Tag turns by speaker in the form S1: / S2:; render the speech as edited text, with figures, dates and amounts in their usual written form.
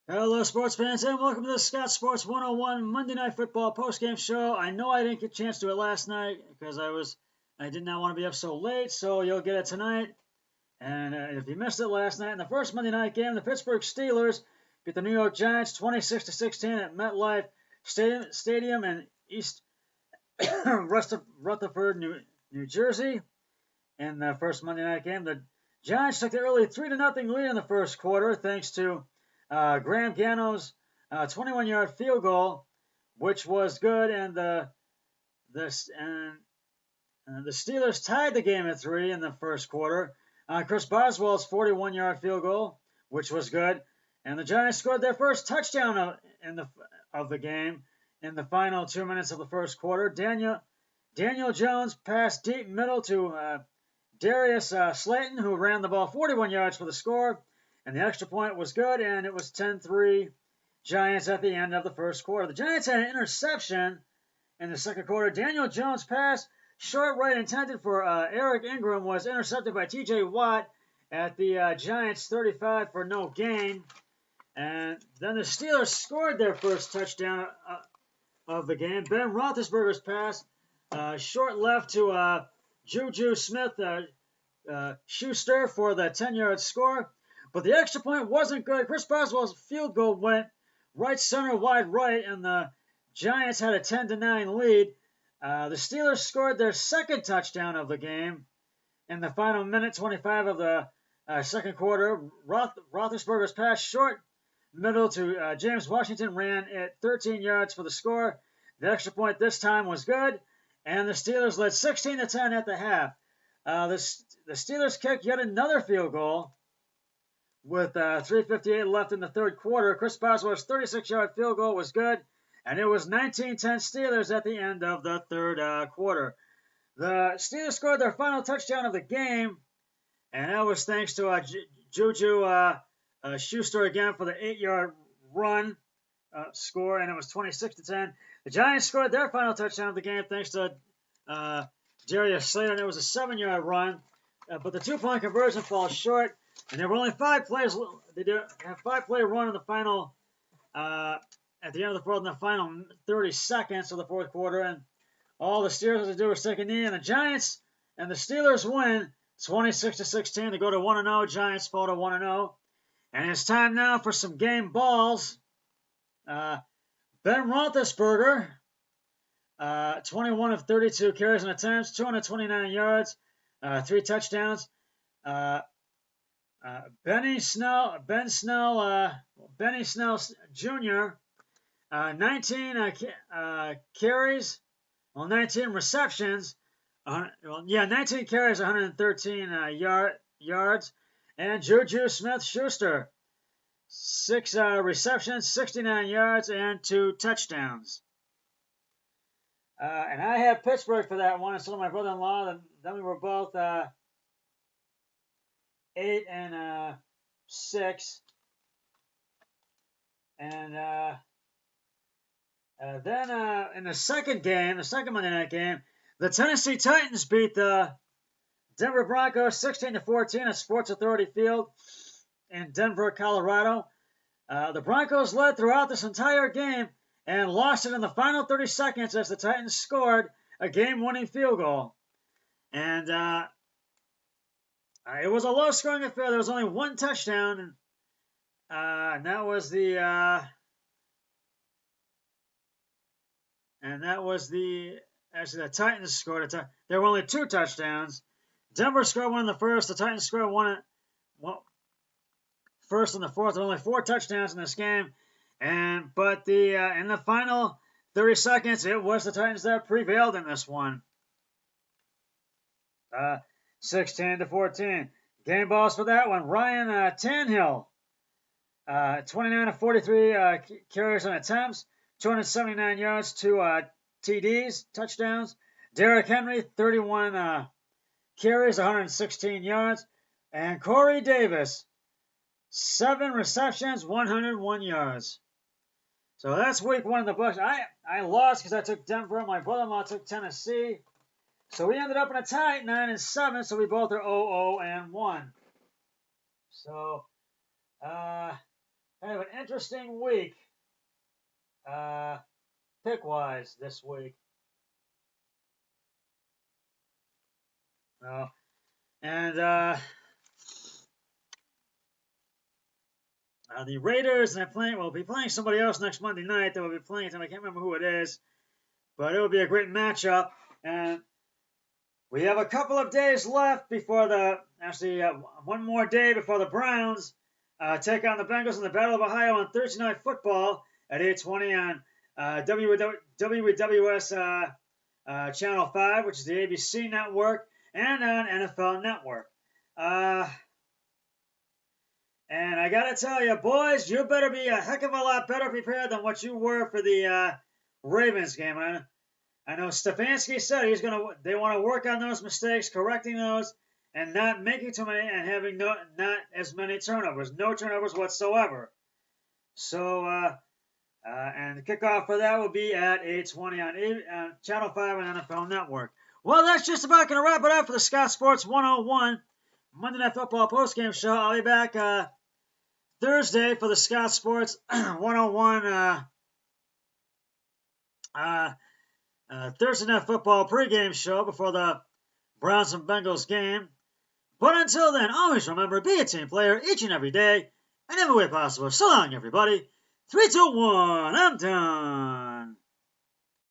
S1: Hello, sports fans, and welcome to the Scott Sports 101 Monday Night Football postgame show. I know I didn't get a chance to do it last night because I did not want to be up so late, so you'll get it tonight. And if you missed it last night, in the first Monday night game, the Pittsburgh Steelers beat the New York Giants 26-16 at MetLife Stadium in East Rutherford, New Jersey. In the first Monday night game, the Giants took the early 3-0 lead in the first quarter thanks to Graham Gano's 21-yard field goal, which was good, and the Steelers tied the game at 3 in the first quarter. Chris Boswell's 41-yard field goal, which was good, and the Giants scored their first touchdown of the game in the final 2 minutes of the first quarter. Daniel Jones passed deep middle to Darius Slayton, who ran the ball 41 yards for the score, and the extra point was good, and it was 10-3 Giants at the end of the first quarter. The Giants had an interception in the second quarter. Daniel Jones' pass, short right intended for Eric Ingram, was intercepted by T.J. Watt at the Giants' 35 for no gain. And then the Steelers scored their first touchdown of the game. Ben Roethlisberger's pass, short left to Juju Smith-Schuster for the 10-yard score. But the extra point wasn't good. Chris Boswell's field goal went right center wide right, and the Giants had a 10-9 lead. The Steelers scored their second touchdown of the game in the final minute 25 of the second quarter. Roethlisberger's pass short middle to James Washington ran at 13 yards for the score. The extra point this time was good, and the Steelers led 16-10 at the half. The Steelers kicked yet another field goal with 3:58 left in the third quarter. Chris Boswell's 36-yard field goal was good, and it was 19-10 Steelers at the end of the third quarter. The Steelers scored their final touchdown of the game, and that was thanks to Juju Schuster again for the 8-yard run score, and it was 26-10. The Giants scored their final touchdown of the game thanks to Darius Slayton. It was a 7-yard run, but the two-point conversion falls short, and there were only 5 plays. They did have 5-play run in the final at the end of the fourth, in the final 30 seconds of the fourth quarter, and all the Steelers had to do was take a knee, and the Giants and the Steelers win 26-16 to go to 1-0. Giants fall to 1-0, and it's time now for some game balls. Ben Roethlisberger, 21 of 32 carries and attempts, 229 yards, 3 touchdowns. Benny Snell Jr., 19 carries, 19 receptions, 19 carries, 113 yards, and Juju Smith-Schuster, 6 receptions, 69 yards, and 2 touchdowns. And I have Pittsburgh for that one, and so did my brother-in-law. Then we were both 8 and 6. And then in the second Monday night game, the Tennessee Titans beat the Denver Broncos 16-14 at Sports Authority Field in Denver, Colorado. The Broncos led throughout this entire game and lost it in the final 30 seconds as the Titans scored a game-winning field goal. And it was a low-scoring affair. There was only one touchdown, and that was the actually the Titans scored there were only 2 touchdowns. Denver scored one in the first. The Titans scored one first and the fourth. There were only 4 touchdowns in this game, but in the final 30 seconds, it was the Titans that prevailed in this one. 16-14. Game balls for that one. Ryan Tannehill, 29 of 43 carries and attempts, 279 yards, 2 TDs, touchdowns. Derrick Henry, 31 carries, 116 yards. And Corey Davis, 7 receptions, 101 yards. So that's week 1 in the books. I lost because I took Denver. My brother-in-law took Tennessee. So we ended up in a tie, 9-7. So we both are 0-1. So kind of an interesting week, pick-wise this week. And the Raiders will be playing somebody else next Monday night. They will be playing them. I can't remember who it is, but it will be a great matchup. And we have a couple of days left before one more day before the Browns take on the Bengals in the Battle of Ohio on Thursday Night Football at 8:20 on WWS Channel 5, which is the ABC network, and on NFL Network. And I gotta tell you, boys, you better be a heck of a lot better prepared than what you were for the Ravens game. I know Stefanski said they want to work on those mistakes, correcting those, and not making too many, and having not as many turnovers, no turnovers whatsoever. So, and the kickoff for that will be at 8:20 on Channel 5 and NFL Network. Well, that's just about going to wrap it up for the Scott Sports 101 Monday Night Football postgame show. I'll be back Thursday for the Scott Sports 101 Thursday Night Football pregame show before the Browns and Bengals game. But until then, always remember, be a team player each and every day, and every way possible. So long, everybody. 3, 2, 1, I'm done.